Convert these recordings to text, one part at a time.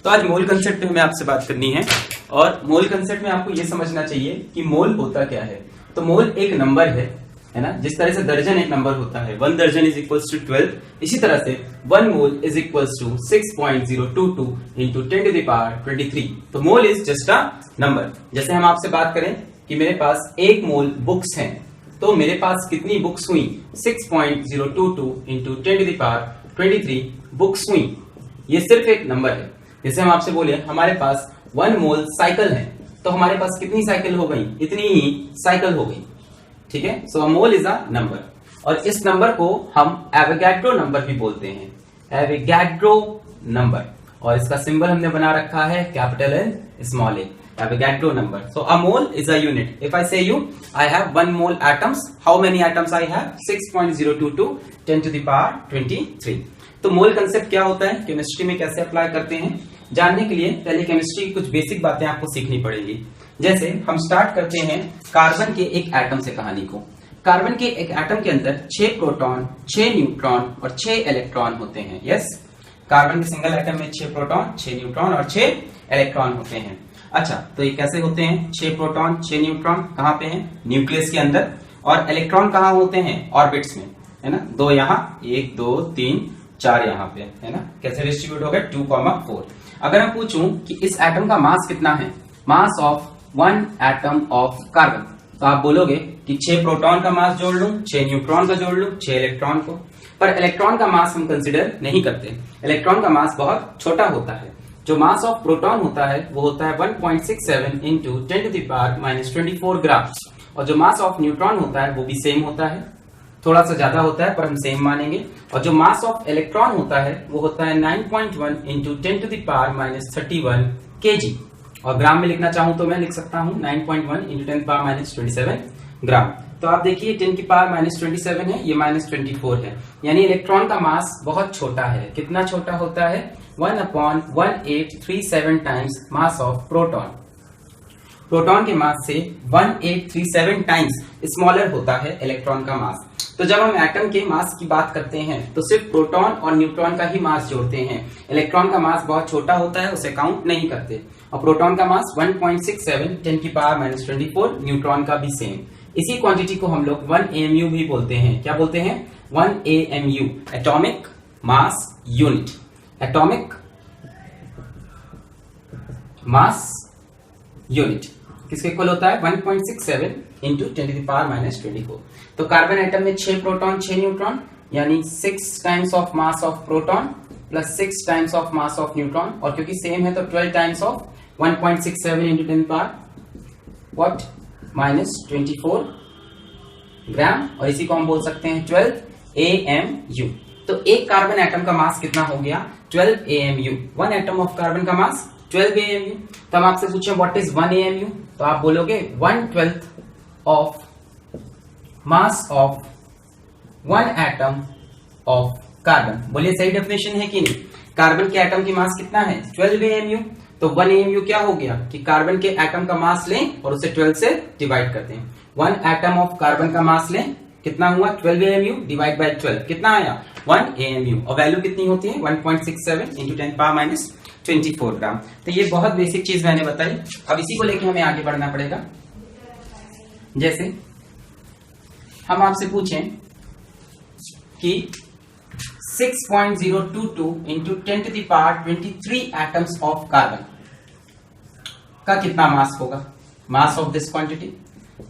तो आज मोल कंसेप्ट पे हमें आपसे बात करनी है और मोल कंसेप्ट में आपको ये समझना चाहिए कि मोल होता क्या है। तो मोल एक नंबर है ना, जिस तरह से दर्जन एक नंबर होता है, 1 दर्जन इज इक्वल्स टू 12, इसी तरह से 1 mole is equals to 6.022 into 10 to the power 23। तो mole is just a number. जैसे हम आपसे बात करें कि मेरे पास 1 मोल बुक्स हैं, तो मेरे पास कितनी बुक्स हुई, 6.022 into 10 to the power 23 books हुई। ये सिर्फ एक नंबर है। जैसे हम आपसे बोले हमारे पास 1 मोल साइकिल है, तो हमारे पास कितनी साइकिल हो गई, इतनी ही साइकिल हो गई। ठीक है, सो मोल इज अ नंबर और इस नंबर को हम एवोगैड्रो नंबर भी बोलते हैं, एवोगैड्रो नंबर। और इसका सिंबल हमने बना रखा है capital N small A, Avogadro number. So a mole is a unit. If I say you I have 1 mole atoms, how many atoms I have, 6.022 10 to the power 23। तो मोल concept क्या होता है, केमिस्ट्री में कैसे अप्लाई करते हैं, जानने के लिए पहले केमिस्ट्री की कुछ बेसिक बातें आपको सीखनी पड़ेगी। जैसे हम स्टार्ट करते हैं कार्बन के एक एटम से कहानी को। कार्बन के एक एटम के अंदर 6 प्रोटॉन, 6 न्यूट्रॉन और 6 इलेक्ट्रॉन होते हैं। यस, कार्बन के सिंगल एटम में 6 प्रोटॉन, 6 न्यूट्रॉन और 6 इलेक्ट्रॉन होते हैं। अच्छा, तो ये कैसे होते हैं, 6 प्रोटॉन 6 न्यूट्रॉन कहां पे हैं, न्यूक्लियस के अंदर, और इलेक्ट्रॉन कहां होते हैं, ऑर्बिट्स में, है ना। 2 यहाँ, 1 2 3 4 यहाँ पे, है ना। कैसे डिस्ट्रीब्यूट हो गए, 2,4। अगर हम पूछूं कि इस एटम का मास कितना है, mass of 1 atom of carbon, तो आप बोलोगे कि 6 प्रोटॉन का मास जोड़ लूं, 6 न्यूट्रॉन का जोड़ लूं, 6 इलेक्ट्रॉन को। पर इलेक्ट्रॉन का मास हम कंसिडर नहीं करते, इलेक्ट्रॉन का मास बहुत छोटा होता है। जो मास ऑफ प्रोटॉन होता है वो होता है 1.67 इंटू 10 टू द पावर -24 ग्राम, और जो मास ऑफ न्यूट्रॉन होता है वो भी सेम होता है, थोड़ा सा ज्यादा होता है पर हम सेम मानेंगे। और जो मास ऑफ इलेक्ट्रॉन होता है वो होता है 9.1 into 10 to the power -31 kg, और ग्राम में लिखना चाहूं तो मैं लिख सकता हूं 9.1 इंटू 10 पावर -27 ग्राम। तो आप देखिए 10 की पावर -27 है, ये -24 है, यानी इलेक्ट्रॉन का मास बहुत छोटा है। कितना छोटा होता है, 1/1837 times mass of proton. Proton के मास से 1837 टाइम्स स्मॉलर होता है इलेक्ट्रॉन का मास। तो जब हम एटम के मास की बात करते हैं तो सिर्फ प्रोटॉन और न्यूट्रॉन का ही मास जोड़ते हैं। इलेक्ट्रॉन का मास बहुत छोटा होता है, उसे काउंट नहीं करते। और प्रोटॉन का मास 1.67 10 की पावर -24, न्यूट्रॉन का भी सेम। इसी क्वांटिटी को हम लोग 1 AMU भी बोलते हैं। क्या बोलते हैं, 1 AMU, atomic mass unit, atomic mass unit किसके इक्वल होता है, 1.67 इंटू 10 टू द पावर -24। तो कार्बन एटम में 6 प्रोटॉन 6 न्यूट्रॉन, यानी 6 times of mass of proton plus 6 times of mass of neutron, और क्योंकि सेम है तो 12 times of 1.67 into 10 power what -24 ग्राम, और इसी को हम बोल सकते हैं 12 AMU। तो एक कार्बन एटम का मास कितना हो गया, 12 AMU। 1 एटम ऑफ कार्बन का मास 12 AMU। तो हम आपसे पूछे व्हाट इज 1 AMU, तो आप बोलोगे 1/12 of mass of 1 atom of carbon. बोलिए सही डेफिनेशन है कि नहीं। कार्बन के एटम की मास कितना है, 12 AMU। तो 1 AMU क्या हो गया कि कार्बन के एटम का मास लें और उसे 12 से डिवाइड करते हैं। 1 एटम ऑफ कार्बन का मास लें, कितना हुआ, 12 AMU डिवाइड बाय 12, कितना आया, 1 AMU। और वैल्यू कितनी होती है, 1.67 इंटू 10 पावर -24 ग्राम। तो ये बहुत बेसिक चीज मैंने बताई। अब इसी को लेके हमें आगे बढ़ना पड़ेगा। जैसे हम आपसे पूछें कि 6.022 into 10 to the power 23 atoms of carbon का कितना मास होगा, मास ऑफ दिस क्वांटिटी।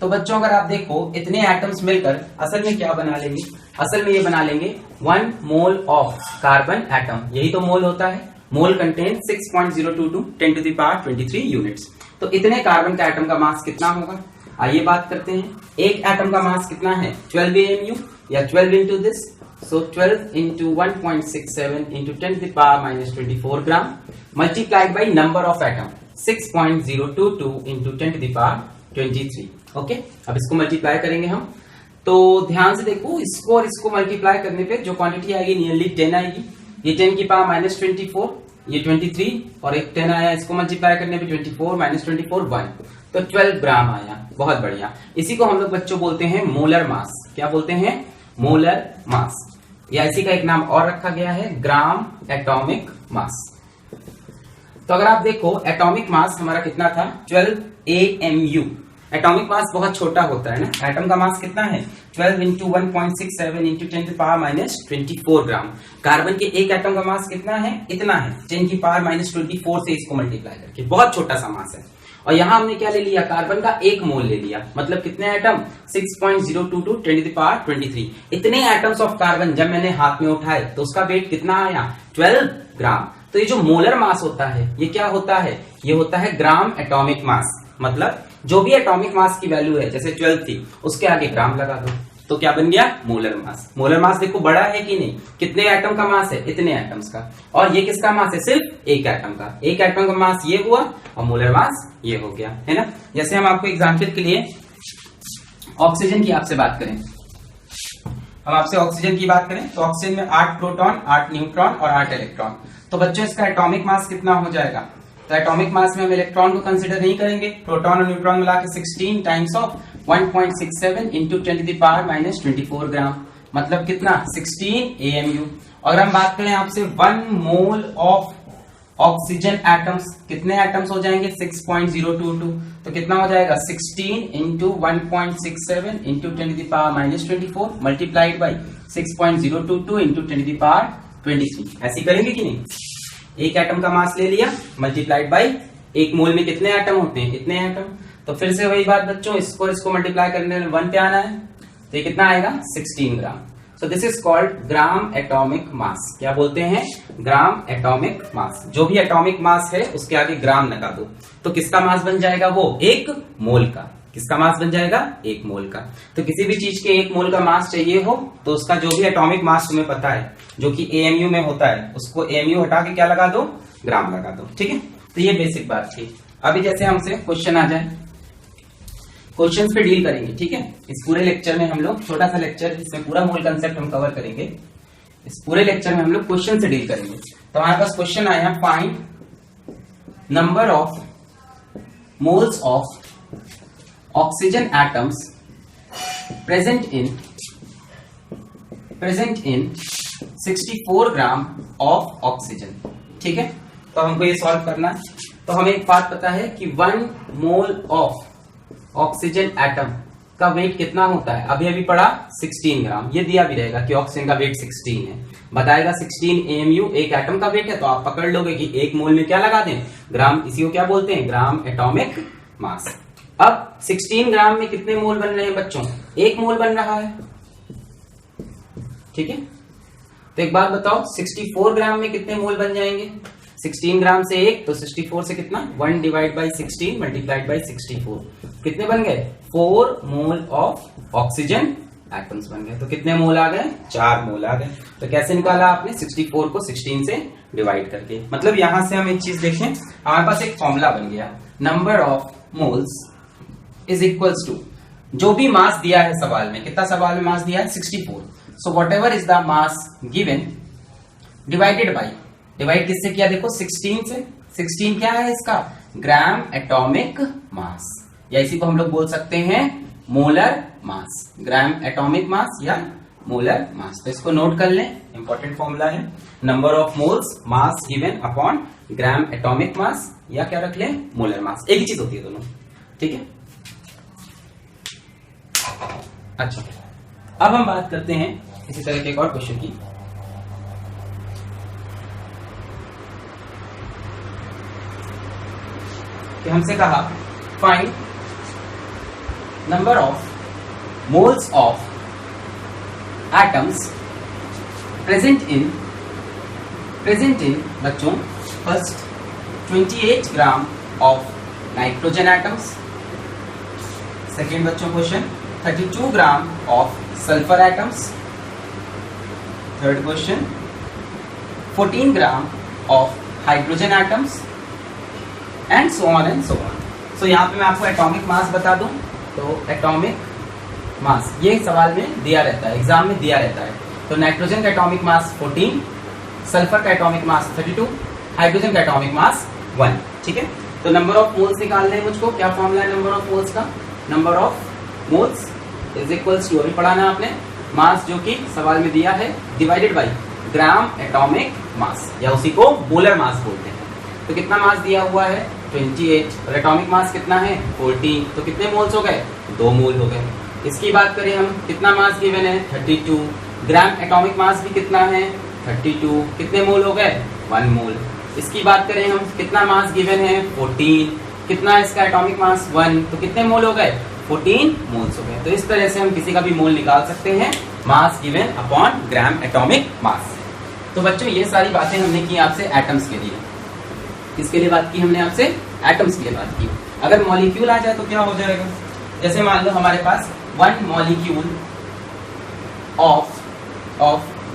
तो बच्चों अगर आप देखो इतने एटम्स मिलकर असल में क्या बना लेंगे, असल में ये बना लेंगे 1 मोल ऑफ कार्बन एटम। यही तो मोल होता है, mole contain 6.022 10 to the power 23 units. तो इतने कार्बन का एटम का मास कितना होगा, आइए बात करते हैं। एक एटम का मास कितना है, 12 AMU, या 12 into this, so 12 into 1.67 into 10 to the power -24 gram, multiplied by number of atom 6.022 into 10 to the power 23। Okay, अब इसको मल्टीप्लाई करेंगे हम। तो ध्यान से देखो, इसको और इसको मल्टीप्लाई करने पे जो क्वांटिटी आएगी नियरली 10 आएगी। ये 10 की पावर -24, ये 23, और एक 10 आया, इसको मल्टीप्लाई करने पे 24 -24 1, तो 12 ग्राम आया। बहुत बढ़िया। इसी को हम लोग बच्चों बोलते हैं मोलर मास। क्या बोलते हैं, मोलर मास, या इसी का एक नाम और रखा गया है ग्राम एटॉमिक मास। तो अगर आप देखो एटॉमिक मास हमारा कितना था 12 AMU। एटॉमिक मास बहुत छोटा होता है ना, एटम का मास कितना है 12 इंटू 1.67 इंटू 10 की पावर माइनस 24 ग्राम। कार्बन के एक एटम का मास कितना है, इतना है 10 की पावर माइनस 24 से इसको मल्टीप्लाई करके, बहुत छोटा सा मास है। और यहां हमने क्या ले लिया, कार्बन का एक मोल ले लिया, मतलब कितने एटम 6.022 10 की पावर 23। इतने एटम्स ऑफ कार्बन जब मैंने हाथ में उठाए तो उसका वेट कितना आया 12 ग्राम। तो ये जो मोलर मास होता है ये क्या होता है, ये होता है ग्राम एटॉमिक मास। मतलब जो भी एटॉमिक मास की वैल्यू है, जैसे 12 थी, उसके आगे ग्राम लगा दो तो क्या बन गया मोलर मास। मोलर मास देखो बड़ा है कि नहीं, कितने एटम का मास है, इतने एटम्स का। और ये किसका मास है, सिर्फ एक एटम का। एक एटम का मास ये हुआ और मोलर मास ये हो गया, है ना। जैसे हम आपको एग्जांपल के लिए ऑक्सीजन की आपसे बात करें, हम आपसे ऑक्सीजन की बात करें तो ऑक्सीजन में 8 प्रोटॉन 8 न्यूट्रॉन और 8 इलेक्ट्रॉन। तो बच्चों इसका एटॉमिक मास कितना हो जाएगा, तो एटॉमिक मास में हम इलेक्ट्रॉन को कंसीडर नहीं करेंगे, प्रोटॉन और न्यूट्रॉन मिला के 16 टाइम्स ऑफ 1.67 इंटू 10 की पावर माइनस 24 ग्राम, मतलब कितना 16 AMU। और हम बात करें आपसे 1 मोल ऑफ ऑक्सीजन एटम्स, कितने एटम्स हो जाएंगे 6.022, तो कितना हो जाएगा 16 इंटू 1.67 इंटू 10 की power minus 24 multiplied by 6.022 into 10 की पावर 23। ऐसी करेंगे कि नहीं, एक एटम का मास ले लिया मल्टीप्लाइड बाई एक मोल में कितने एटम होते हैं, इतने एटम। तो फिर से वही बात बच्चों, इसको मल्टीप्लाई करने में 1 पे आना है, तो ये कितना आएगा 16 gram. So this is called gram atomic mass. क्या बोलते हैं, ग्राम एटॉमिक मास। जो भी एटॉमिक मास है उसके आगे ग्राम लगा दो तो किसका मास बन जाएगा, वो एक मोल का। किसका मास बन जाएगा, एक मोल का। तो किसी भी चीज के एक मोल का मास चाहिए हो तो उसका जो भी एटॉमिक मास तुम्हें पता है जो कि AMU में होता है, उसको AMU हटा के क्या लगा दो, ग्राम लगा दो, ठीक है। तो ये बेसिक बात थी। अभी जैसे हमसे क्वेश्चन आ जाए, क्वेश्चंस पे डील करेंगे, ठीक है। इस पूरे लेक्चर में हम लोग, छोटा सा लेक्चर जिसमें पूरा मूल कंसेप्ट हम कवर करेंगे, इस पूरे लेक्चर में हम लोग क्वेश्चन से डील करेंगे। तो हमारे पास क्वेश्चन आया, find number of moles of oxygen atoms present in 64 gram of oxygen, ठीक है। तो हमको ये सॉल्व करना है। तो हमें एक बात पता है कि 1 मोल ऑफ ऑक्सीजन एटम का वेट कितना होता है, अभी अभी पढ़ा 16 ग्राम। ये दिया भी रहेगा कि ऑक्सीजन का वेट 16 है, बताएगा 16 AMU एक एटम का वेट है, तो आप पकड़ लोगे कि एक मोल में क्या लगा दें, ग्राम। इसी को क्या बोलते हैं, ग्राम एटॉमिक मास। अब 16 ग्राम में कितने मोल बन रहे हैं बच्चों, एक मोल बन रहा है, ठीक है। तो एक बात बताओ 64 ग्राम में कितने मोल बन जाएंगे, 16 ग्राम से एक तो 64 से कितना 1 डिवाइड बाई 16 मल्टीप्लाइड बाई 64, कितने बन गए 4 मोल ऑफ ऑक्सीजन एटम्स बन गए। तो कितने मोल आ गए, 4 मोल आ गए। तो कैसे निकाला आपने, 64 को 16 से डिवाइड करके। मतलब यहां से हम एक चीज देखें, हमारे पास एक फॉर्मूला बन गया, number of moles is equals to, जो भी मास दिया है सवाल में, कितना सवाल में मास दिया है 64, so what ever is the mass given divided by, divide किससे किया देखो 16 से। 16 क्या है इसका, ग्राम एटॉमिक मास, या इसी को हम लोग बोल सकते हैं मोलर मास, ग्राम एटॉमिक मास या मोलर मास। तो इसको नोट कर लें, इंपॉर्टेंट फॉर्मूला है, number of moles mass given upon gram atomic मास, या क्या रख लें मोलर मास, एक ही चीज होती है दोनों, ठीक है। अच्छा, अब हम बात करते हैं इसी तरह के एक और क्वेश्चन की। कि हमसे कहा find number of moles of atoms present in बच्चों first 28 gram of nitrogen atoms, second बच्चों question 32 gram of sulphur atoms, third question 14 gram of hydrogen atoms, and so on and so on. So यहाँ पे मैं आपको atomic mass बता दूं, तो atomic mass ये सवाल में दिया रहता है, एग्जाम में दिया रहता है। तो नाइट्रोजन का एटॉमिक मास 14, सल्फर का एटॉमिक मास 32, हाइड्रोजन का एटॉमिक मास 1, ठीक है। तो नंबर ऑफ मोल्स निकालने हैं मुझको, क्या फॉर्मूला है नंबर ऑफ मोल्स का, number of moles is equals to, अभी पढ़ाना आपने, मास जो कि सवाल में दिया है डिवाइडेड बाई ग्राम एटॉमिक मास, या उसी को मोलर मास बोलते हैं। तो कितना मास दिया हुआ है 28, और एटॉमिक मास कितना है 14, तो कितने मोल्स हो गए 2 मोल हो गए। इसकी बात करें हम, कितना मास गिवन है 32 ग्राम, एटॉमिक मास भी कितना है 32, कितने मोल हो गए 1 मोल। इसकी बात करें हम, कितना मास गिवन है 14, कितना इसका एटॉमिक मास 1, तो कितने मोल हो गए 14 मोल्स हो गए। तो इस तरह से हम किसी का भी मोल निकाल सकते हैं, मास गिवन अपॉन ग्राम एटॉमिक मास। तो बच्चों ये सारी बातें हमने की आपसे एटम्स के लिए। किसके लिए बात की हमने आपसे? एटम्स के लिए बात की। अगर मॉलिक्यूल आ जाए तो क्या हो जाएगा? जैसे मान लो हमारे पास 1 मॉलिक्यूल ऑफ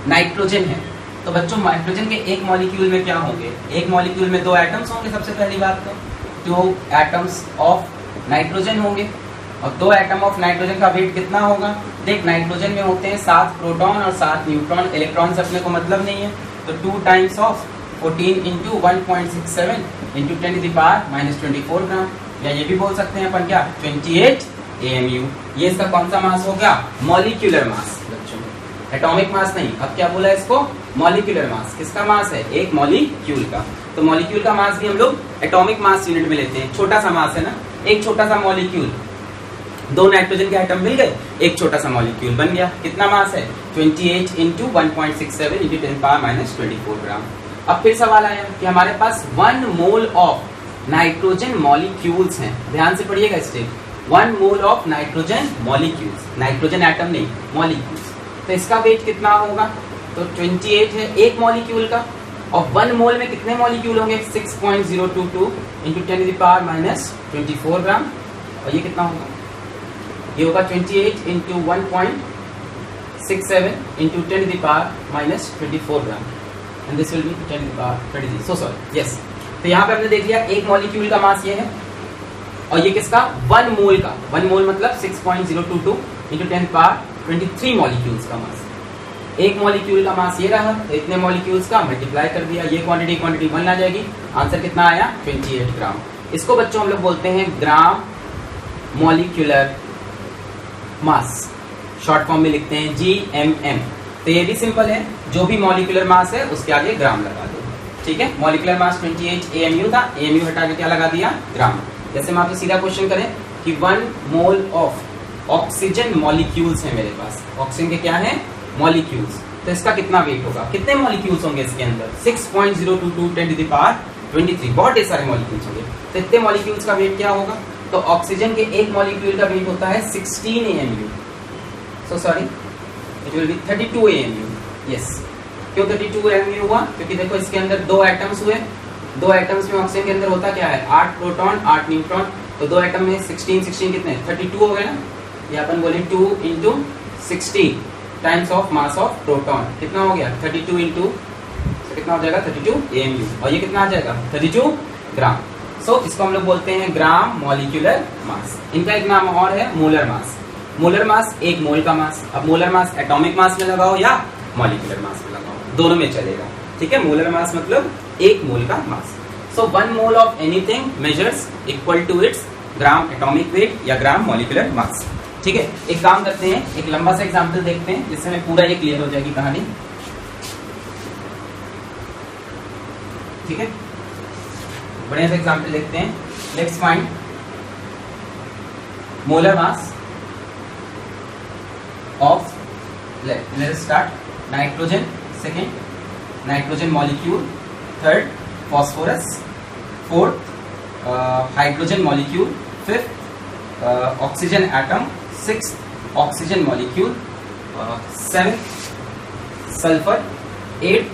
नाइट्रोजन है, तो बच्चों नाइट्रोजन के एक मॉलिक्यूल में क्या होंगे? एक मॉलिक्यूल में 2 एटम्स होंगे। सबसे पहली बात तो 2 एटम्स ऑफ नाइट्रोजन होंगे, और 2 एटम ऑफ नाइट्रोजन का वेट कितना होगा? देख, नाइट्रोजन में होते हैं 7 प्रोटॉन और 7 न्यूट्रॉन, इलेक्ट्रॉन से अपने को मतलब नहीं है, तो 2 टाइम्स ऑफ 14 इंटू 1.67 इंटू 10⁻⁻24 ग्राम, या ये भी बोल सकते हैं अपन क्या 28 AMU। ये इसका कौन सा मास हो गया? मॉलिक्यूलर मास बच्चों, एटॉमिक मास नहीं। अब क्या बोला इसको? Molecular mass. किसका मास है? एक मॉलिक्यूल का। तो मॉलिक्यूल का मास भी हम लोग एटॉमिक मास यूनिट में लेते हैं। छोटा सा मास है ना, एक छोटा सा मॉलिक्यूल, 2 नाइट्रोजन के एटम मिल गए, एक छोटा सा मॉलिक्यूल बन गया। कितना मास है? 28 इंटू 1.67 इंटू 10⁻⁻24 ग्राम। अब फिर सवाल आया कि हमारे पास 1 मोल ऑफ नाइट्रोजन मॉलिक्यूल्स हैं। ध्यान से पढ़िएगा step, 1 mole of nitrogen molecules, nitrogen atom नहीं, मॉलिक्यूल्स। तो इसका वेट कितना होगा? तो 28 है एक मॉलिक्यूल का, और 1 मोल में कितने मॉलिक्यूल होंगे? 6.022 इंटू 10⁻⁻24 ग्राम। और ये कितना होगा? ये होगा 28 into 1.67 into 10⁻⁻24 gram, and this will be 10⁻23। So sorry, yes. तो यहाँ पे हमने देख लिया एक मॉलिक्यूल का मास ये है, और ये किसका? 1 मोल का। 1 मोल मतलब 6.022 इंटू 10⁻23 मॉलिक्यूल्स का मास। एक मॉलिक्यूल का मास ये रहा, तो इतने मॉलिक्यूल्स का मल्टीप्लाई कर दिया, ये क्वांटिटी 1 आ जाएगी। आंसर कितना आया? 28 ग्राम। इसको बच्चों हम लोग बोलते हैं gram molecular mass, short form में लिखते हैं GMM। तो ये भी सिंपल है, जो भी मॉलिक्यूलर मास है उसके आगे ग्राम लगा दो, ठीक है। मॉलिक्यूलर मास 28 AMU था, AMU हटा के क्या लगा दिया? ग्राम। जैसे मैं आपसे सीधा क्वेश्चन करें कि 1 मोल ऑफ ऑक्सीजन मॉलिक्यूल्स है मेरे पास, ऑक्सीजन के क्या है? मॉलिक्यूल्स। तो इसका कितना वेट होगा? कितने मॉलिक्यूल्स होंगे इसके अंदर? 6.022 10⁻23, बहुत ढेर सारे मॉलिक्यूल्स होंगे। तो इतने मॉलिक्यूल्स का वेट क्या होगा? तो ऑक्सीजन के एक मॉलिक्यूल का वेट होता है 16 AMU, so sorry it will be 32 AMU। Yes, क्यों 32 AMU हुआ? क्योंकि देखो इसके अंदर 2 एटम्स हुए, 2 एटम्स में ऑक्सीजन के अंदर होता क्या है? 8 प्रोटॉन 8 न्यूट्रॉन, तो 2 एटम में 16 कितने? 32 हो गए ना। ये अपन बोले 2 into 16 times of mass of proton, कितना हो गया? 32 इंटू, तो कितना हो जाएगा? 32 AMU, और ये कितना आ जाएगा? 32 ग्राम। सो इसको हम लोग बोलते हैं ग्राम मॉलिक्यूलर मास। इनका एक नाम और है मोलर मास। मोलर मास एक मोल का मास। अब मोलर मास एटॉमिक मास में लगाओ या मॉलिक्यूलर मास में लगाओ, दोनों में चलेगा, ठीक है। मोलर मास मतलब एक मोल का mass. So 1 mole of anything measures equal to its gram atomic weight या ग्राम मॉलिक्यूलर मास, ठीक है। एक काम करते हैं, एक लंबा सा एग्जाम्पल देखते हैं जिससे हमें पूरा ये क्लियर हो जाएगी कहानी, ठीक है। बढ़िया सा एग्जाम्पल देखते हैं। Let's find molar mass of, let's start nitrogen, second nitrogen molecule, third phosphorus, fourth hydrogen molecule, fifth oxygen atom, sixth oxygen molecule, seventh sulphur, eight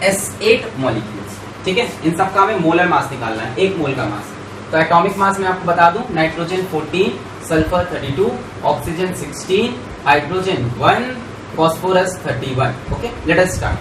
S8 molecules, ठीक है। इन सब का हमें मोलर मास निकालना है, एक मोल का मास। तो एटॉमिक मास में आपको बता दूं, nitrogen 14, sulphur 32, oxygen 16, hydrogen 1, phosphorus 31। Okay, let us start.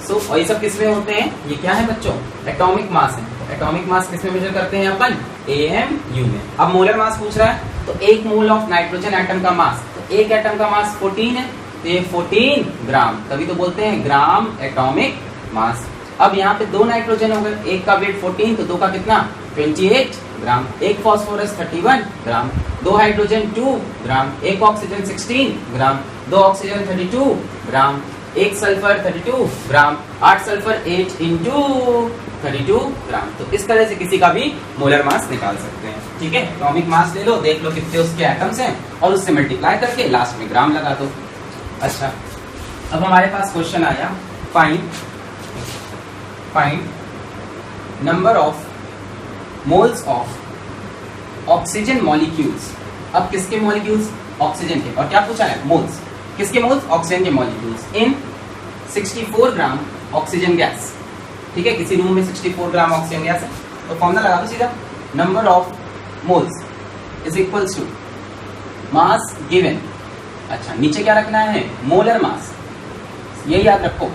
So और ये सब किसमें होते हैं? ये क्या है बच्चों? एटॉमिक मास है। तो एटॉमिक मास किसमें मेजर करते हैं अपन? AMU में। अब मोलर मास पूछ रहा है, तो एक मोल ऑफ नाइट्रोजन एटम का मास, तो एक एटम का मास 14 है, तो ये 14 ग्राम, तभी तो बोलते हैं ग्राम एटॉमिक मास। अब यहाँ पे 2 नाइट्रोजन हो गए, एक का वेट 14, तो 2 का कितना? 28 ग्राम। एक फॉस्फोरस 31 ग्राम, 2 हाइड्रोजन 2 ग्राम, एक ऑक्सीजन 16 ग्राम, 2 ऑक्सीजन 32 ग्राम, एक सल्फर 32 ग्राम, 8 सल्फर 8 इंटू 32 ग्राम। तो इस तरह से किसी का भी मोलर मास निकाल सकते हैं। ठीक है, एटॉमिक मास ले लो, देख लो कितने उसके एटम्स हैं और उससे मल्टीप्लाई करके लास्ट में ग्राम लगा दो। अच्छा, अब हमारे पास क्वेश्चन आया find number of moles of oxygen molecules. अब किसके मॉलिक्यूल्स? ऑक्सीजन के। और क्या पूछा है? मोल्स। किसके मोल्स? ऑक्सीजन के molecules in 64 gram oxygen gas. ठीक है, किसी रूम में 64 ग्राम ऑक्सीजन गैस है, तो फॉर्मूला लगा दो सीधा, number of moles is equals to mass given. अच्छा, नीचे क्या रखना है? Molar mass. ये याद रखो,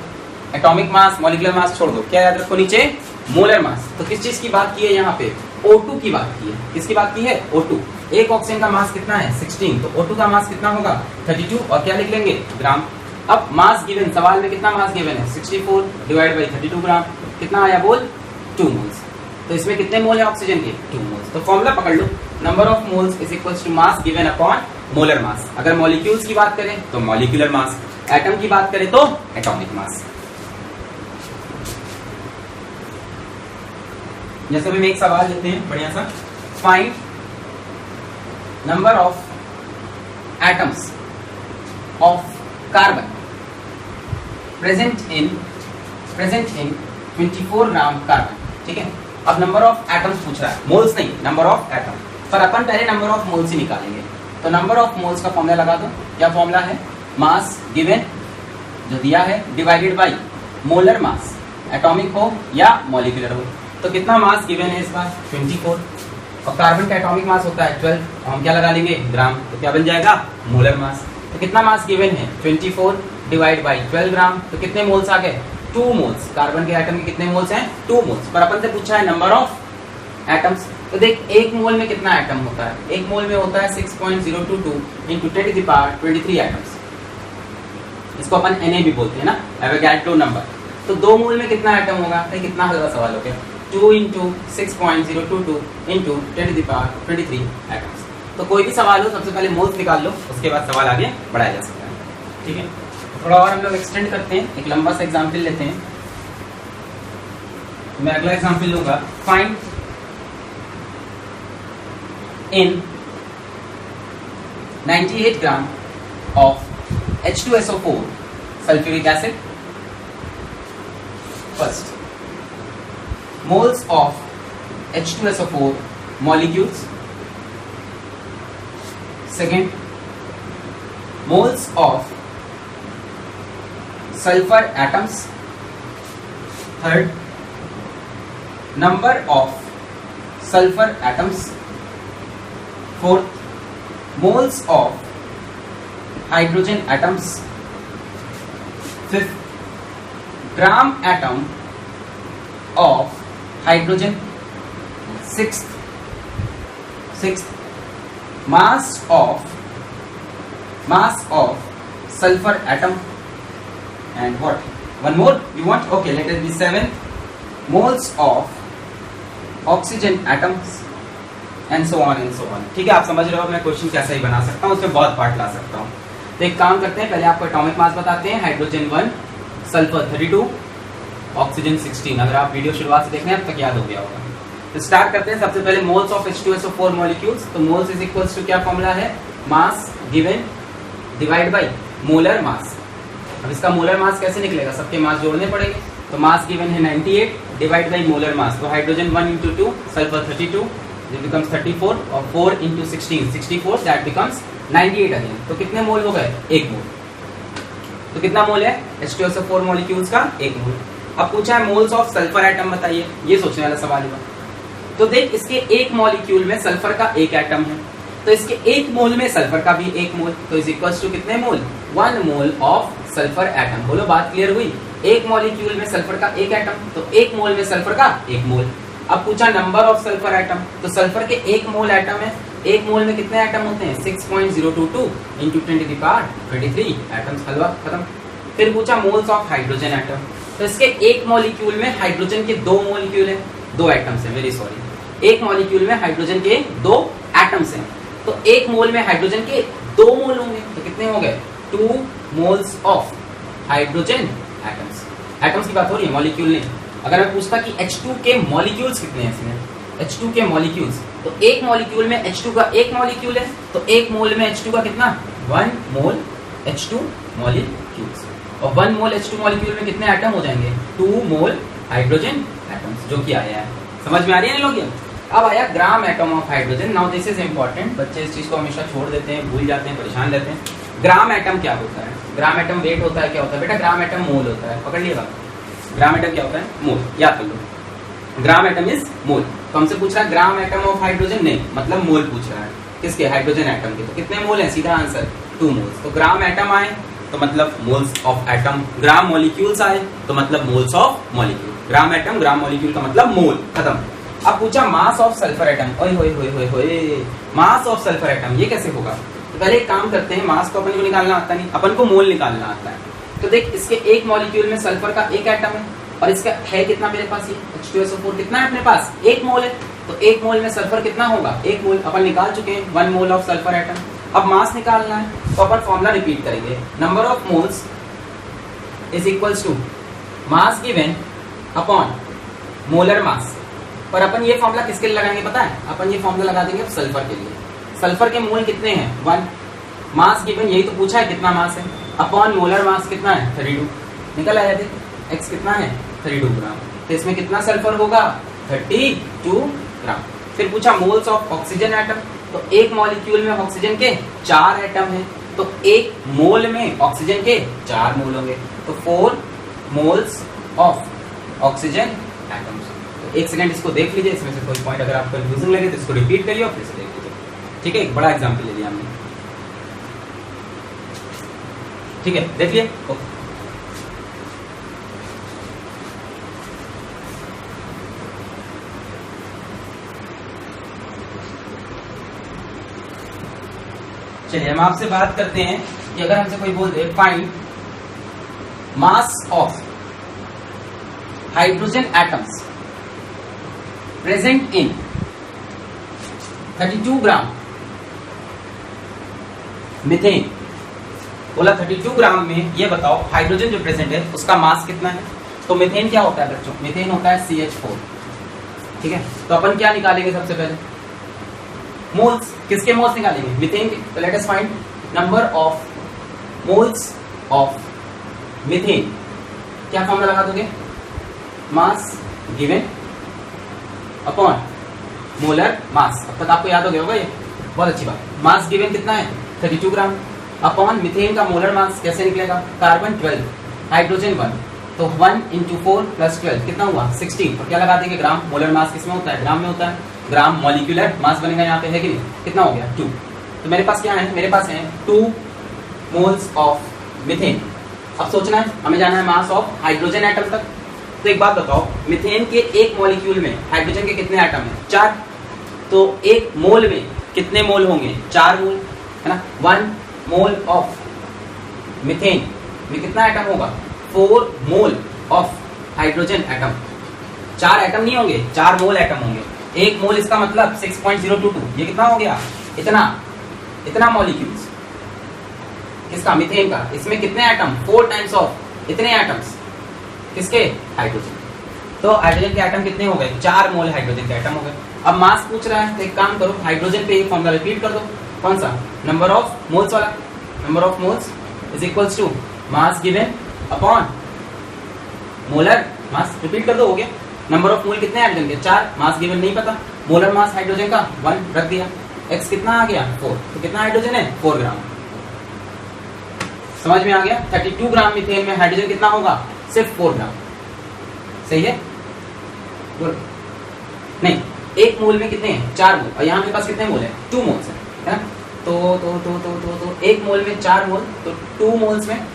एटॉमिक मास मॉलिक्यूलर मास छोड़ दो, क्या याद रखो? नीचे मोलर मास। तो किस चीज की बात की है यहाँ पे? O2 की बात की है। किसकी बात की है? O2। एक ऑक्सीजन का मास कितना है? 16। तो O2 का मास कितना होगा? 32। और क्या लिख लेंगे? ग्राम। अब मास गिवन, सवाल में कितना मास गिवन है? 64 डिवाइड बाई 32 ग्राम। कितना आया बोल? 2 मोल्स। तो इसमें कितने मोल है ऑक्सीजन के? 2 मोल्स। तो फॉर्मूला पकड़ लो, number of moles is equals to mass given upon molar mass. अगर मॉलिक्यूल्स की बात करें तो मॉलिक्यूलर मास, एटम की बात करें तो एटॉमिक मास। जैसे हम एक सवाल लेते हैं बढ़िया सा, find number of atoms of carbon present in 24 gram carbon. ठीक है, अब नंबर ऑफ एटम्स पूछ रहा है, मोल्स नहीं, नंबर ऑफ एटम। पर अपन पहले नंबर ऑफ मोल्स ही निकालेंगे। तो नंबर ऑफ मोल्स का फॉर्मूला लगा दो। क्या फॉर्मूला है? मास गिवन जो दिया है divided by molar mass, atomic हो या मॉलिक्यूलर हो। तो कितना मास गिवन है इस बार? 24। और कार्बन का एटॉमिक मास होता है 12, और हम क्या लगा लेंगे? ग्राम। तो क्या बन जाएगा? Molar mass. तो कितना मास गिवन है? 24 डिवाइड बाई 12 ग्राम। तो कितने मोल्स आ गए? 2 मोल्स। कार्बन के एटम के कितने मोल्स हैं? 2 मोल्स। पर अपन से पूछा है नंबर ऑफ एटम्स। तो देख, एक मोल में कितना एटम होता है? एक मोल में होता है 6.022 इंटू 10⁻23 एटम्स। इसको अपन Na भी बोलते हैं ना, एवोगाड्रो नंबर। तो 2 मोल में कितना एटम होगा? तो कितना हल्का सवाल हो गया, 2 इंटू 6.022 इंटू 10⁻23 एटम्स। तो कोई भी सवाल हो सबसे पहले मोल्स निकाल लो, उसके बाद सवाल आगे बढ़ाया जा सकता है। ठीक है, थोड़ा और हम लोग एक्सटेंड करते हैं, एक लंबा सा एग्जाम्पल लेते हैं। मैं अगला एग्जाम्पल लूंगा, find in 98 gram of H2SO4 sulfuric acid, first moles of H2SO4 molecules, second moles of sulfur atoms, third number of sulfur atoms, fourth moles of hydrogen atoms, fifth gram atom of hydrogen, sixth mass of sulfur atom, and what? One more you want? Okay, let it be 7 moles of oxygen atoms and so on and so on. ठीक है, आप समझ रहे हो मैं question कैसे ही बना सकता हूँ, उसमें बहुत पार्ट ला सकता हूँ। तो एक काम करते हैं, पहले आपको एटॉमिक मास बताते हैं। Hydrogen 1, sulphur 32, oxygen 16। अगर आप वीडियो शुरुआत से देख रहे हैं अब तक याद हो गया होगा। तो स्टार्ट करते हैं। सबसे पहले मोल्स ऑफ H2SO4 मॉलिक्यूल्स। तो मोल्स इज इक्वल्स टू क्या फॉर्मूला है? Mass given divide by molar मास। अब इसका मोलर मास कैसे निकलेगा? सबके मास जोड़ने पड़ेंगे। तो मास गिवन है 98 डिवाइड बाई मोलर मास। तो hydrogen 1 into 2, sulphur 32, it becomes 34, और 4 into 16, 64, that becomes 98 अगेन। तो कितने मोल हो गए? 1 मोल। तो कितना मोल है H2SO4 मॉलिक्यूल्स का? 1 मोल। अब पूछा है मोल्स ऑफ सल्फर एटम बताइए, ये सोचने वाला सवाल हुआ। तो देख, इसके एक मॉलिक्यूल में सल्फर का एक एटम है, तो इसके एक मोल में सल्फर का भी 1 मोल। तो इज इक्वल्स टू कितने मोल? 1 मोल ऑफ सल्फर एटम। बोलो, बात क्लियर हुई? एक मॉलिक्यूल में सल्फर का एक एटम, तो 1 मोल में सल्फर का 1 मोल। अब पूछा नंबर ऑफ सल्फर एटम, तो सल्फर के 1 मोल एटम है। 1 मोल में कितने एटम होते हैं? 6.022 इंटू 10⁻23 एटम्स। हलवा खत्म। फिर पूछा मोल्स ऑफ हाइड्रोजन एटम, तो इसके एक मॉलिक्यूल में हाइड्रोजन के 2 मॉलिक्यूल है, 2 एटम्स है, वेरी सॉरी। एक मॉलिक्यूल में हाइड्रोजन के 2 एटम्स हैं, तो 1 मोल में हाइड्रोजन के 2 मोल होंगे। तो कितने हो गए? 2 moles of hydrogen atoms. Atoms की बात हो रही है, मॉलिक्यूल नहीं। अगर मैं पूछता कि H2 के मॉलिक्यूल्स कितने हैं इसमें, H2 के मॉलिक्यूल्स, तो एक मॉलिक्यूल में H2 का एक मॉलिक्यूल है, तो एक मोल में H2 का कितना, 1 मोल H2 मॉलिक्यूल्स, और 1 मोल H2 मॉलिक्यूल में कितने एटम हो जाएंगे, 2 मोल हाइड्रोजन एटम्स, जो कि आया है। समझ में आ रही है ना लोग? अब आया gram atom of hydrogen. Now this is important, बच्चे इस चीज को हमेशा छोड़ देते हैं, भूल जाते हैं, परेशान रहते हैं। ग्राम एटम क्या होता है? ग्राम एटम वेट होता है, क्या होता है बेटा? ग्राम एटम मोल होता है, पकड़ लिएगा। ग्राम एटम क्या होता है? मोल, याद कर लो। Gram atom is mole. तो हमसे पूछ रहा है ग्राम एटम ऑफ हाइड्रोजन, नहीं मतलब मोल पूछ रहा है, किसके? हाइड्रोजन एटम के। तो कितने मोल है? सीधा आंसर 2 मोल्स। तो ग्राम एटम आए तो मतलब moles of atom, gram molecules आए तो मतलब moles of molecule. Gram atom gram molecule का मतलब मोल, खत्म। अब पूछा मास ऑफ सल्फर एटम, ओए होए होए होए होए, मास ऑफ सल्फर एटम ये कैसे होगा? तो पहले एक काम करते हैं, मास तो अपन को निकालना आता नहीं, अपन को मोल निकालना आता है। तो देख, इसके एक मॉलिक्यूल में सल्फर का एक एटम है, और इसका है कितना मेरे पास, ये H2SO4 कितना है अपने पास? 1 मोल है। तो 1 मोल में सल्फर कितना होगा? 1 मोल। अपन निकाल चुके हैं 1 मोल ऑफ सल्फर एटम। अब मास निकालना है, तो अपन फॉर्मूला रिपीट करेंगे, number of moles is equals to mass given upon molar mass. पर अपन ये फॉर्मूला किसके लिए लगाएंगे पता है? अपन ये फॉर्मूला लगा देंगे सल्फर के लिए। सल्फर के मोल कितने हैं? 1। मास गिवन यही तो पूछा है, कितना मास है, अपॉन मोलर मास कितना है? 32। निकल आया थे, x कितना है? 32 ग्राम। तो इसमें कितना सल्फर होगा? 32 ग्राम। फिर पूछा मोल्स ऑफ ऑक्सीजन एटम, तो एक मॉलिक्यूल में ऑक्सीजन के 4 एटम है, तो एक मोल में ऑक्सीजन के 4 मोल होंगे, तो 4 मोल्स ऑफ ऑक्सीजन एटम्स। तो एक सेकंड इसको देख लीजिए, इसमें से कोई पॉइंट अगर आपको कंफ्यूजिंग लगे तो इसको रिपीट करिए और फिर से देख लीजिए। ठीक है, एक बड़ा एग्जाम्पल ले लिया हमने, ठीक है, देखिए। ओके, चलिए हम आपसे बात करते हैं कि अगर हमसे कोई बोल they find mass of hydrogen atoms present in 32 gram methane, बोला 32 ग्राम में ये बताओ हाइड्रोजन जो प्रेजेंट है उसका मास कितना है। तो मीथेन क्या होता है बच्चों? मीथेन होता है CH4। ठीक है, तो अपन क्या निकालेंगे सबसे पहले? मोल्स। किसके मोल्स निकालेंगे? मीथेन के। तो let us find number of moles of methane. क्या फॉर्मूला लगा दोगे? मास गिवन अपॉन मोलर मास। अब तक आपको याद हो गया होगा ये, बहुत अच्छी बात। मास गिवन कितना है? 32 ग्राम अपॉन मीथेन का मोलर मास कैसे निकलेगा? कार्बन 12, हाइड्रोजन 1, तो 1 × 4 + 12 कितना हुआ? 16। और क्या लगा देंगे? ग्राम। मोलर मास किसमें होता है? ग्राम में होता है। ग्राम मॉलिक्यूलर मास बनेगा यहाँ पे, है कि नहीं? कितना हो गया? 2। तो मेरे पास क्या है? मेरे पास है 2 मोल्स ऑफ मीथेन। अब सोचना है, हमें जाना है मास ऑफ हाइड्रोजन एटम तक। तो एक बात बताओ, मीथेन के एक मॉलिक्यूल में हाइड्रोजन के कितने एटम हैं? 4। तो एक मोल में कितने मोल होंगे? 4 मोल, है ना। 1 मोल ऑफ मीथेन में कितना एटम होगा? 4 mole of hydrogen atom. 4 atom नहीं होंगे, 4 मोल एटम होंगे। एक मोल इसका मतलब 6.022, ये कितना हो गया? इतना मॉलिक्यूल्स किसका? मीथेन का। इसमें कितने एटम? 4 टाइम्स ऑफ इतने एटम्स किसके? हाइड्रोजन। तो हाइड्रोजन के एटम कितने हो गए? 4 मोल हाइड्रोजन के एटम हो गए। अब मास पूछ रहा है, तो एक काम करो, हाइड्रोजन पे ये फॉर्मूला रिपीट कर दो। कौन सा? नंबर ऑफ मोल्स वाला। Number of moles is equals to mass given upon molar mass. Repeat कर दो, हो गया। नंबर ऑफ मोल कितने हाइड्रोजन के? 4। मास गिवन नहीं पता, मोलर मास हाइड्रोजन का 1 रख दिया। x कितना आ गया? 4। तो कितना हाइड्रोजन है? 4 ग्राम। समझ में आ गया? 32 ग्राम मीथेन में हाइड्रोजन कितना होगा? सिर्फ 4 ग्राम। सही है? नहीं, एक मोल में कितने हैं? 4 मोल। और यहाँ मेरे पास कितने मोल है? 2 मोल्स है ना। तो एक मोल में 4 मोल, तो 2 मोल्स में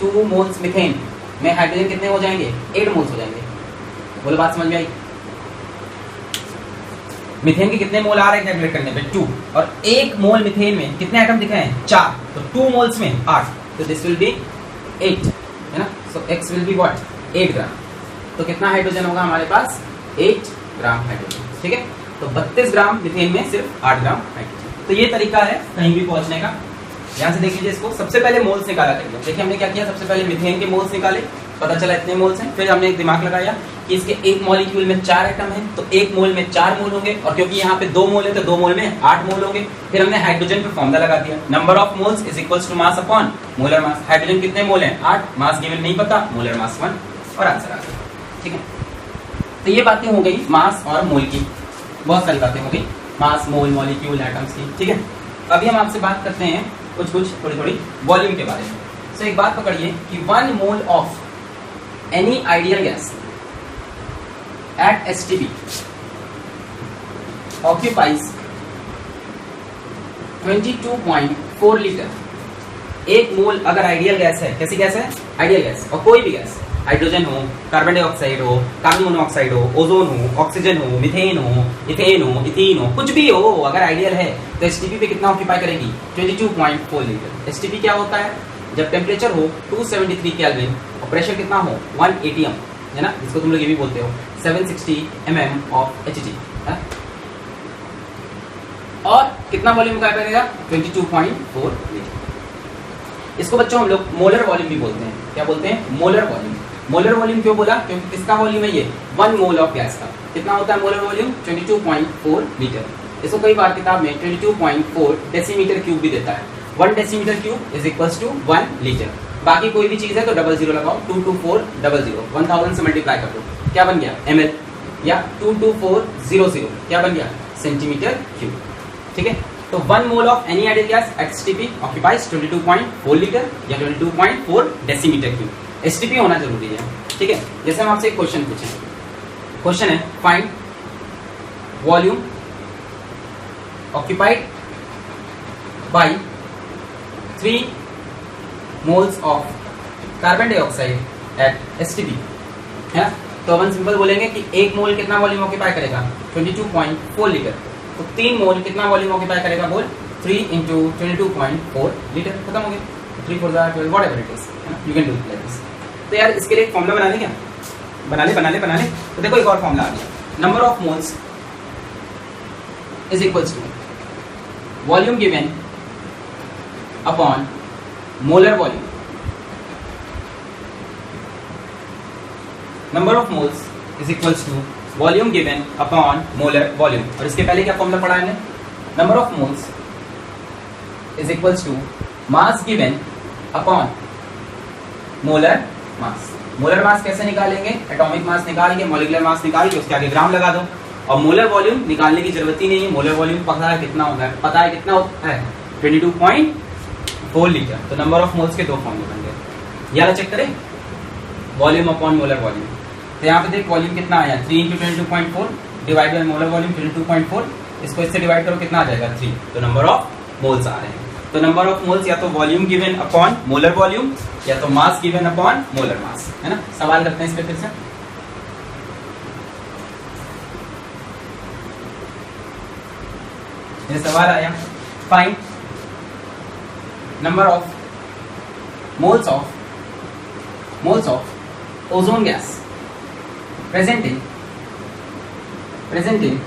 2 मोल्स मीथेन में हाइड्रोजन कितने हो जाएंगे? 8 मोल्स हो जाएंगे। बोलो, बात समझ में आई? मीथेन के कितने मोल आ रहे हैं कैलकुलेट करने पे? 2। और एक मोल मीथेन में कितने एटम दिख रहे हैं? 4। तो 2 मोल्स में 8, तो दिस विल बी 8, है ना। सो x विल बी व्हाट? 8 ग्राम। तो कितना हाइड्रोजन होगा हमारे पास? 8 ग्राम हाइड्रोजन। ठीक है, तो 32 ग्राम मीथेन में सिर्फ 8 ग्राम हाइड्रोजन। तो ये तरीका है कहीं भी पहुंचने का। यहाँ से देख लीजिए इसको। सबसे पहले मोल्स निकाला करिए। देखिए हमने क्या किया, सबसे पहले मीथेन के मोल्स निकाले, पता चला इतने मोल्स हैं। फिर हमने एक दिमाग लगाया कि इसके एक मॉलिक्यूल में 4 एटम है, तो एक मोल में 4 मोल होंगे, और क्योंकि यहाँ पे 2 मोल है तो 2 मोल में 8 मोल होंगे। फिर हमने हाइड्रोजन पे फॉर्मूला लगा दिया, number of moles is equals to mass upon molar mass. Hydrogen कितने मोल हैं? 8, मास गिवन नहीं पता, मोलर मास 1 और आंसर आ गया। ठीक है, तो ये बातें हो गई मास और मोल की, बहुत सारी बातें हो गई मास, मोल, मॉलिक्यूल, एटम्स की। ठीक है, अभी हम आपसे बात करते हैं कुछ थोड़ी वॉल्यूम के बारे में। सो एक बात पकड़िए कि 1 mole of any ideal gas at STP occupies 22.4 litre. एक मोल अगर आइडियल गैस है, कैसी गैस है? आइडियल गैस, और कोई भी गैस, हाइड्रोजन हो, कार्बन डाइऑक्साइड हो, कार्बन मोनोऑक्साइड हो, ओजोन हो, ऑक्सीजन हो, मीथेन हो, इथेन हो, इथीन हो, कुछ भी हो, अगर आइडियल है तो एसटीपी पे कितना ऑक्यूपाई करेगी? 22.4 लीटर। एसटीपी क्या होता है? जब टेम्परेचर हो 273 केल्विन और प्रेशर कितना हो 1 atm, है ना, जिसको तुम लोग ये भी बोलते हो 760 mm ऑफ Hg, और कितना वॉल्यूम का करेगा? 22.4 लीटर। इसको बच्चों हम लोग मोलर वॉल्यूम भी बोलते हैं। क्या बोलते हैं? Molar volume. मोलर वॉल्यूम क्यों बोला? क्योंकि किसका वॉल्यूम है ये? 1 मोल ऑफ गैस का। कितना होता है मोलर वॉल्यूम? 22.4 लीटर। इसको कई बार किताब में 22.4 डेसीमीटर क्यूब भी देता है। 1 decimetre cube is equals to 1 litre. बाकी कोई भी चीज है तो 00 लगाओ, 22400, 1000 से मल्टीप्लाई कर दो, क्या बन गया? ml, या 22400 क्या बन गया? Centimetre cube. ठीक है, तो 1 mole of any ideal gas at STP occupies 22.4 litre या 22.4 डेसीमीटर क्यूब। STP होना जरूरी है। ठीक है, जैसे हम आपसे एक क्वेश्चन पूछें, क्वेश्चन है find volume occupied by 3 moles of carbon dioxide eight STP, है। तो अपन सिंपल बोलेंगे कि 1 मोल कितना वॉल्यूम ऑक्यूपाई करेगा? 22.4 लीटर। तो 3 मोल कितना वॉल्यूम ऑक्यूपाई करेगा? बोल 3 into 22.4 लीटर। खत्म हो गया। 3 4 12 व्हाटएवर इट इज, है ना, you can do it like this. तो यार इसके लिए एक फॉर्मूला बना ले क्या? बना ले। तो देखो एक और फॉर्मूला आ गया, number of moles is equals to volume given upon molar volume. Number of moles is equals to volume given upon molar volume. और इसके पहले क्या फॉर्मूला पढ़ा है? Number of moles is equals to mass given upon molar mass. Molar mass कैसे निकालेंगे? Atomic mass निकाल के, मॉलिक्यूलर मास निकाल के उसके आगे ग्राम लगा दो। और मोलर वॉल्यूम निकालने की जरूरत ही नहीं है, मोलर वॉल्यूम पता है कितना होता है, पता है कितना होता है 22.4 लीटर। तो नंबर ऑफ मोल्स के 2 फॉर्मूले बन गए। यार चेक करें, वॉल्यूम अपॉन मोलर वॉल्यूम। तो यहाँ पे देख वॉल्यूम कितना आया 3 into 22.4 divide by molar volume 22.4। इसको इससे डिवाइड करो, कितना आ जाएगा 3। तो नंबर ऑफ मोल्स आ रहे हैं। तो नंबर ऑफ मोल्स या तो volume given upon molar volume या तो मास गिवन अपॉन मोलर मास, है ना। सवाल करते हैं इस पे फिर से। ये सवाल आया, find number of moles of ozone gas present in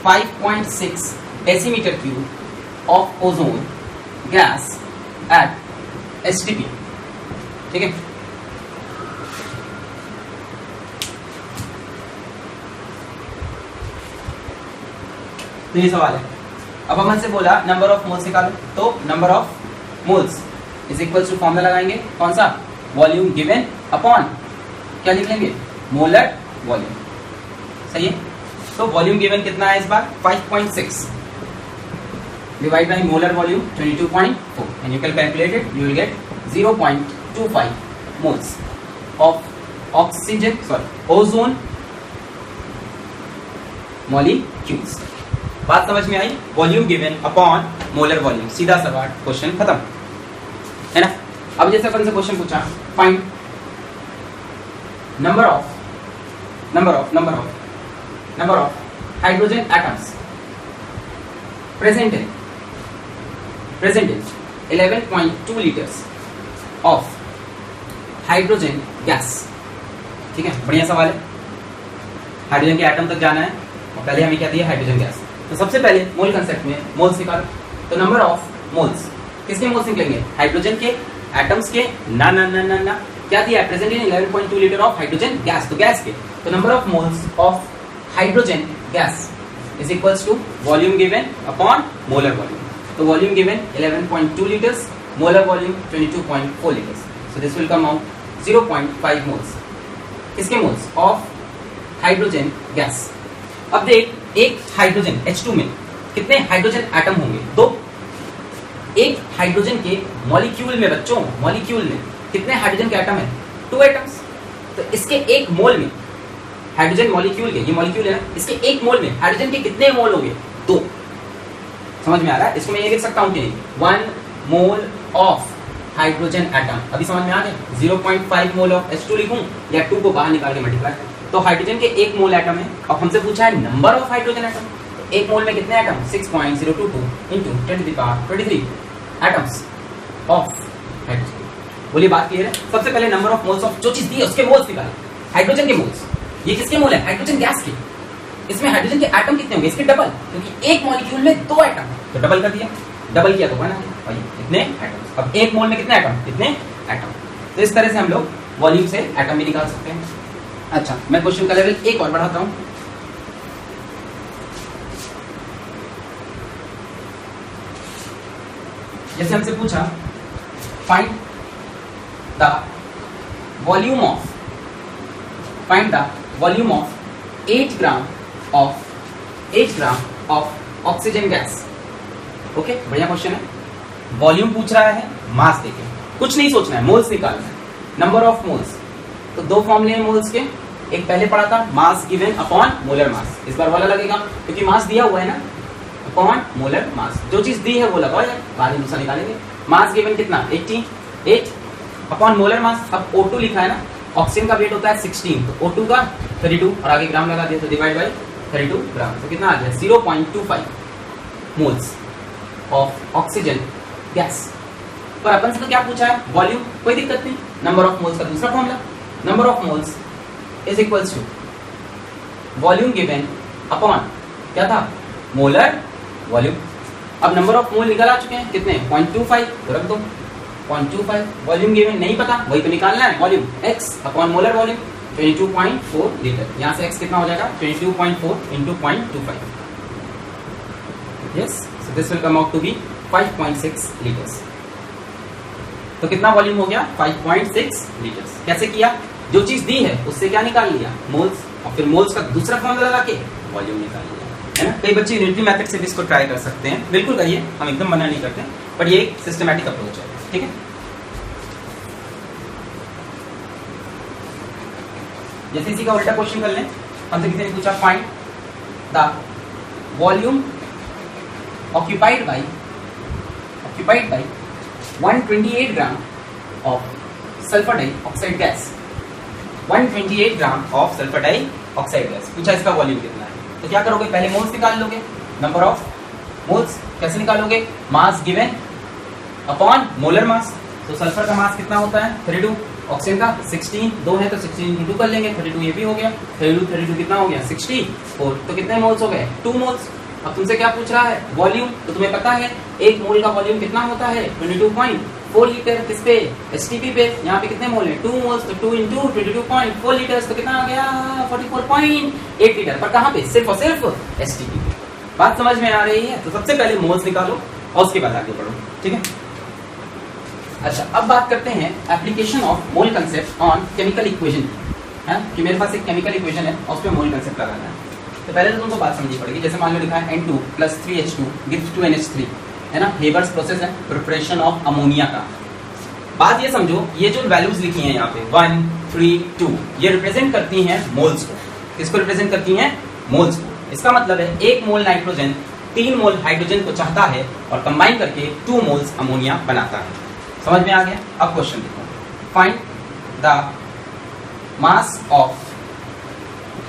5.6 decimeter cube of ozone gas at STP। ठीक है, तो ये सवाल है। अब हमसे बोला नंबर ऑफ मोल्स निकालो, तो number of moles is equal to formula लगाएंगे कौन सा? वॉल्यूम गिवन अपॉन क्या लिख लेंगे? Molar volume. सही है, तो वॉल्यूम गिवन कितना है इस बार? 5.6 divide by molar volume 22.4 and you can calculate it, you will get 0.25 moles of oxygen, ozone molecules. बात समझ में आई? Volume given upon molar volume, सीधा सवाल, क्वेश्चन खत्म, है ना। अब जैसे अपन से क्वेश्चन पूछा, find number of hydrogen atoms present in 11.2 liters of hydrogen gas। ठीक है, बढ़िया सवाल है। हाइड्रोजन के एटम तक जाना है और पहले हमें क्या दिया? Hydrogen gas. तो सबसे पहले मोल कंसेप्ट में मोल्स निकालो। तो नंबर ऑफ मोल्स, किसके मोल्स निकलेंगे? हाइड्रोजन के एटम्स के? ना, क्या दिया है? Present in 11.2 litre of hydrogen gas, तो गैस के, तो number of moles of hydrogen gas is equals to volume given upon molar volume. तो volume given 11.2 litres, molar volume 22.4 litres, so this will come out 0.5 moles. किसके moles? Of hydrogen gas. अब देख, एक hydrogen H2 में कितने hydrogen atom होंगे? 2। एक hydrogen के मॉलिक्यूल में बच्चों, मॉलिक्यूल में कितने हाइड्रोजन के एटम है? 2 एटम्स। तो इसके एक मोल में हाइड्रोजन मॉलिक्यूल के, ये मॉलिक्यूल है ना, इसके एक मोल में हाइड्रोजन के कितने मोल होंगे? 2। समझ में आ रहा है? इसको मैं ये लिख सकता हूं कि 1 मोल ऑफ हाइड्रोजन एटम। अभी समझ में आ गया? 0.5 मोल ऑफ H2 लिखूं या 2 को बाहर निकाल के मल्टीप्लाई। तो हाइड्रोजन के एक मोल एटम है, और हमसे पूछा है नंबर ऑफ हाइड्रोजन एटम। तो एक मोल में कितने atom? 6.022 into 10⁻23 atoms of hydrogen. बोलिए बात क्लियर है? सबसे पहले नंबर ऑफ मोल्स ऑफ जो चीज दी है उसके मोल्स निकाले, हाइड्रोजन के मोल्स। ये किसके मोल है? हाइड्रोजन गैस के। इसमें हाइड्रोजन के एटम कितने होंगे? इसके डबल, क्योंकि एक मॉलिक्यूल में 2 एटम, तो डबल कर दिया, डबल किया तो 1 आ गया। कितने एटम्स? अब एक मोल में कितने एटम? कितने एटम। तो इस तरह से हम लोग वॉल्यूम से एटम भी निकाल सकते हैं। अच्छा, मैं क्वेश्चन का लेवल एक और बढ़ाता हूं। जैसे हमसे पूछा find the volume of 8 gram of oxygen gas. Okay, बढ़िया क्वेश्चन है। वॉल्यूम पूछ रहा है, मास देके, कुछ नहीं सोचना है, मोल्स निकालना है। नंबर ऑफ मोल्स, तो 2 फॉर्मूले हैं मोल्स के। एक पहले पढ़ा था, मास गिवन अपॉन मोलर मास। इस बार वाला लगेगा क्योंकि मास दिया हुआ है ना, अपॉन मोलर मास। जो चीज दी है वो लगाओ यार, बाद में दूसरा निकालेंगे। मास गिवन कितना? 88 अपॉन मोलर मास। अब O2 लिखा है ना, ऑक्सीजन का वेट होता है 16, तो O2 का 32 और आगे ग्राम लगा दिया, तो डिवाइड बाय 32 ग्राम, तो कितना आ गया? 0.25 मोल्स ऑफ ऑक्सीजन गैस। पर अपन से तो क्या पूछा है? वॉल्यूम, कोई दिक्कत नहीं। नंबर ऑफ मोल्स का दूसरा formula, number of moles is equals to volume given upon क्या था? Molar volume. अब नंबर ऑफ मोल निकल आ चुके हैं, कितने? 0.25, तो रख दो 0.25। वॉल्यूम गिवन नहीं पता, वही तो निकालना है, volume x upon molar volume 22.4 litre. यहां से x कितना हो जाएगा? 22.4 into 0.25। Yes, so this will come out to be 5.6 litres. तो कितना वॉल्यूम हो गया? 5.6 लीटर्स। कैसे किया? जो चीज दी है उससे क्या निकाल लिया? मोल्स, और फिर मोल्स का दूसरा फॉर्मूला लगा के वॉल्यूम निकाल लिया, है ना। कई बच्चे यूनिटरी मेथड से भी इसको ट्राई कर सकते हैं, बिल्कुल करिए, हम एकदम मना नहीं करते, बट ये एक सिस्टमैटिक अप्रोच है, ठीक है। जैसे इसी का उल्टा क्वेश्चन कर लें, हमसे किसी ने पूछा find the volume occupied by 128 gram of sulphur dioxide gas. 128 gram of sulphur dioxide gas पूछा, इसका वॉल्यूम कितना है? तो क्या करोगे? पहले मोल्स निकाल लोगे, नंबर ऑफ मोल्स कैसे निकालोगे? मास गिवन अपॉन मोलर मास। तो सल्फर का मास कितना होता है? 32, ऑक्सीजन का 16, 2 है तो 16 इंटू 2 कर लेंगे, 32 ये भी हो गया, 32 कितना हो गया? 64। तो कितने मोल्स हो गए? 2 मोल्स। अब तुमसे क्या पूछ रहा है? वॉल्यूम। तो तुम्हें पता है एक मोल का वॉल्यूम कितना होता है? 22.4 लीटर। किस पे? एसटीपी पे। यहाँ पे कितने मोल है? 2 मोल्स, तो 2 इंटू 22.4 लीटर, तो कितना आ गया? 44.8 लीटर। पर कहाँ पे? सिर्फ और सिर्फ एसटीपी पे। बात समझ में आ रही है? तो सबसे पहले मोल्स निकालो और उसके बाद आगे बढ़ो, ठीक है। अच्छा, अब बात करते हैं application of mole concept on chemical equation, है कि मेरे पास एक केमिकल इक्वेशन है और उस पर मोल कंसेप्ट लगाना है। तो पहले तो तुमको बात समझनी पड़ेगी। जैसे मान लो लिखा है N2 + 3H2 gives 2NH3, है ना। हेबर्स प्रोसेस है प्रिपरेशन ऑफ अमोनिया का। बात ये समझो, ये जो वैल्यूज लिखी हैं यहाँ पे 1, 3, 2, ये रिप्रेजेंट करती हैं मोल्स को। किसको रिप्रेजेंट करती हैं? मोल्स को। इसका मतलब है 1 मोल नाइट्रोजन 3 मोल हाइड्रोजन को चाहता है और कंबाइन करके 2 मोल्स अमोनिया बनाता है। समझ में आ गया? अब क्वेश्चन देखो, find the mass of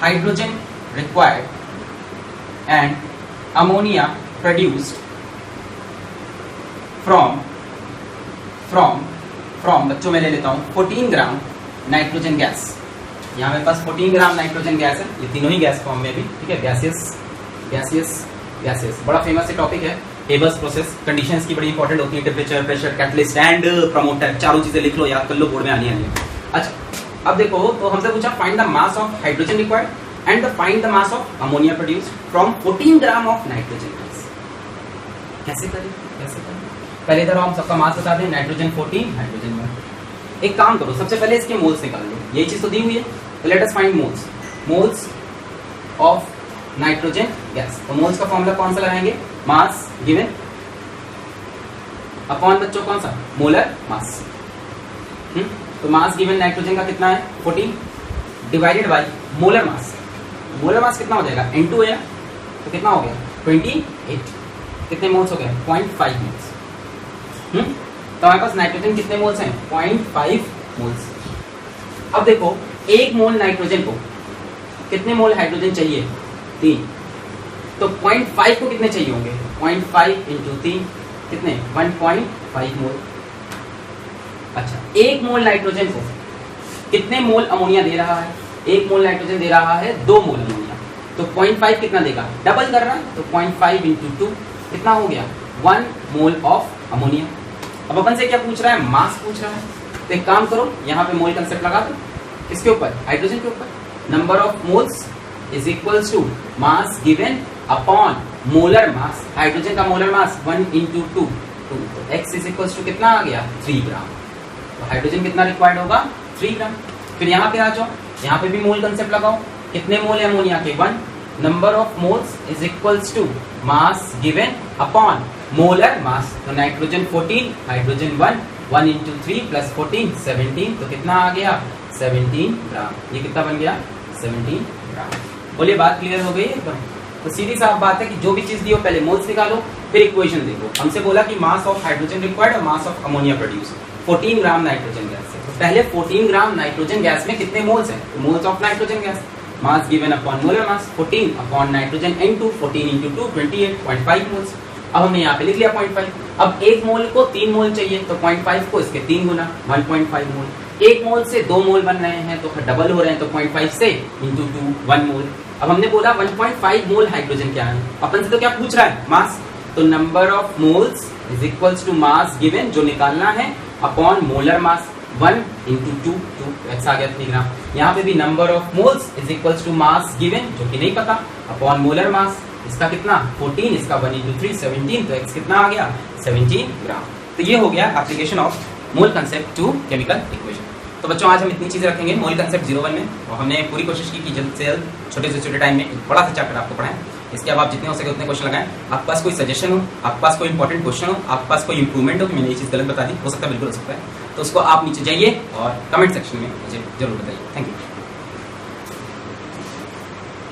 hydrogen required and ammonia produced from बच्चों में ले लेता हूं 14 ग्राम नाइट्रोजन गैस। यहाँ मेरे पास 14 ग्राम नाइट्रोजन गैस है, ये तीनों ही गैस फॉर्म में भी, ठीक है। गैसियस बड़ा फेमस टॉपिक है। हेबर्स प्रोसेस, कंडीशंस की बड़ी इंपॉर्टेंट होती है, temperature, pressure, catalyst and promoter, चारों चीजें लिख लो, याद कर लो, बोर्ड में आनी है। अच्छा, अब देखो तो हमसे पूछा find the mass of hydrogen required and find the mass of ammonia produced from 14 gram of nitrogen gas. कैसे करें? पहले इधर हम सबका मास बता दें, नाइट्रोजन 14, हाइड्रोजन 1। एक काम करो, सबसे पहले इसके मोल्स निकाल लो, यही चीज तो दी हुई है, तो let us find moles of nitrogen gas. तो मोल्स का फॉर्मूला कौन सा लगाएंगे? मास गिवन अपॉन बच्चों कौन सा? Molar mass. तो मास गिवन नाइट्रोजन का कितना है? 14 divided by molar mass. Molar मास कितना हो जाएगा? N2 है तो कितना हो गया? 28। कितने मोल्स हो गए? 0.5 मोल्स। तो हमारे पास नाइट्रोजन कितने मोल्स हैं? 0.5 मोल्स। अब देखो, एक मोल नाइट्रोजन को कितने मोल हाइड्रोजन चाहिए? 3। तो 0.5 को कितने चाहिए होंगे? 0.5 इंटू 3 कितने? 1.5 मोल। अच्छा, एक मोल नाइट्रोजन को कितने मोल अमोनिया दे रहा है? एक मोल नाइट्रोजन दे रहा है 2 मोल अमोनिया, तो 0.5 कितना देगा? डबल कर रहा है, तो 0.5 इंटू 2 कितना हो गया? 1 मोल ऑफ अमोनिया। अब अपन से क्या पूछ रहा है? मास पूछ रहा है। तो एक काम करो, यहाँ पे मोल कंसेप्ट लगा दो। किसके ऊपर? हाइड्रोजन के ऊपर। Number of moles is equals to mass given upon molar mass. Hydrogen का मोलर मास 1 इंटू 2, तो x इज इक्वल्स टू कितना आ गया? 3 ग्राम। तो हाइड्रोजन कितना रिक्वायर्ड होगा? 3 ग्राम। फिर यहाँ पे आ जाओ, यहाँ पे भी मोल कंसेप्ट लगाओ। कितने मोल है अमोनिया के? 1। Number of moles is equals to mass given upon molar mass. तो नाइट्रोजन 14, हाइड्रोजन 1 इंटू 3 प्लस 14 17, तो कितना आ गया? 17 ग्राम। ये कितना बन गया? 17 ग्राम। बोलिए, बात क्लियर हो गई एकदम? तो सीधी साफ बात है कि जो भी चीज दी हो पहले मोल्स निकालो, फिर इक्वेशन देखो। हमसे बोला कि मास ऑफ हाइड्रोजन रिक्वायर्ड और mass of ammonia produce 14 gram nitrogen gas है। तो पहले 14 ग्राम नाइट्रोजन गैस में कितने मोल्स हैं? तो moles of nitrogen gas, mass given upon molar mass 14 upon nitrogen N2, 14 into 2 28.5 moles. अब हमने यहाँ पे लिख लिया 0.5। अब एक मोल को 3 मोल चाहिए, तो 0.5 को इसके 3 गुना 1.5 मोल। एक मोल से 2 मोल बन रहे हैं तो फिर डबल हो रहे हैं, तो 0.5 से इंटू 2 1 मोल। अब हमने बोला 1.5 मोल हाइड्रोजन क्या है? अपन से तो क्या पूछ रहा है? मास। तो number of moles is equals to mass given, जो निकालना है, upon molar mass 1 into 2 x आ गया 3 ग्राम। यहाँ पे भी number of moles is equals to mass given, जो कि नहीं पता, अपॉन मोलर मास। इसका कितना? 14, इसका 1 इंटू 3 17, तो x कितना आ गया? 17 ग्राम। तो ये हो गया application of mole concept to chemical equation. तो बच्चों, आज हम इतनी चीजें रखेंगे मोल कंसेप्ट 01 में, और हमने पूरी कोशिश की कि जल्द से जल्द छोटे से छोटे टाइम में एक बड़ा सा चैप्टर आपको पढ़ाएं। इसके अब आप जितने हो सके उतने क्वेश्चन लगाएं। आपके पास कोई सजेशन हो, आपके पास कोई इंपॉर्टेंट क्वेश्चन हो, आपके पास कोई इंप्रूवमेंट हो कि मैंने ये चीज़ गलत बता दी, हो सकता है, बिल्कुल हो सकता है, तो उसको आप नीचे जाइए और कमेंट सेक्शन में मुझे जरूर बताइए। Thank you.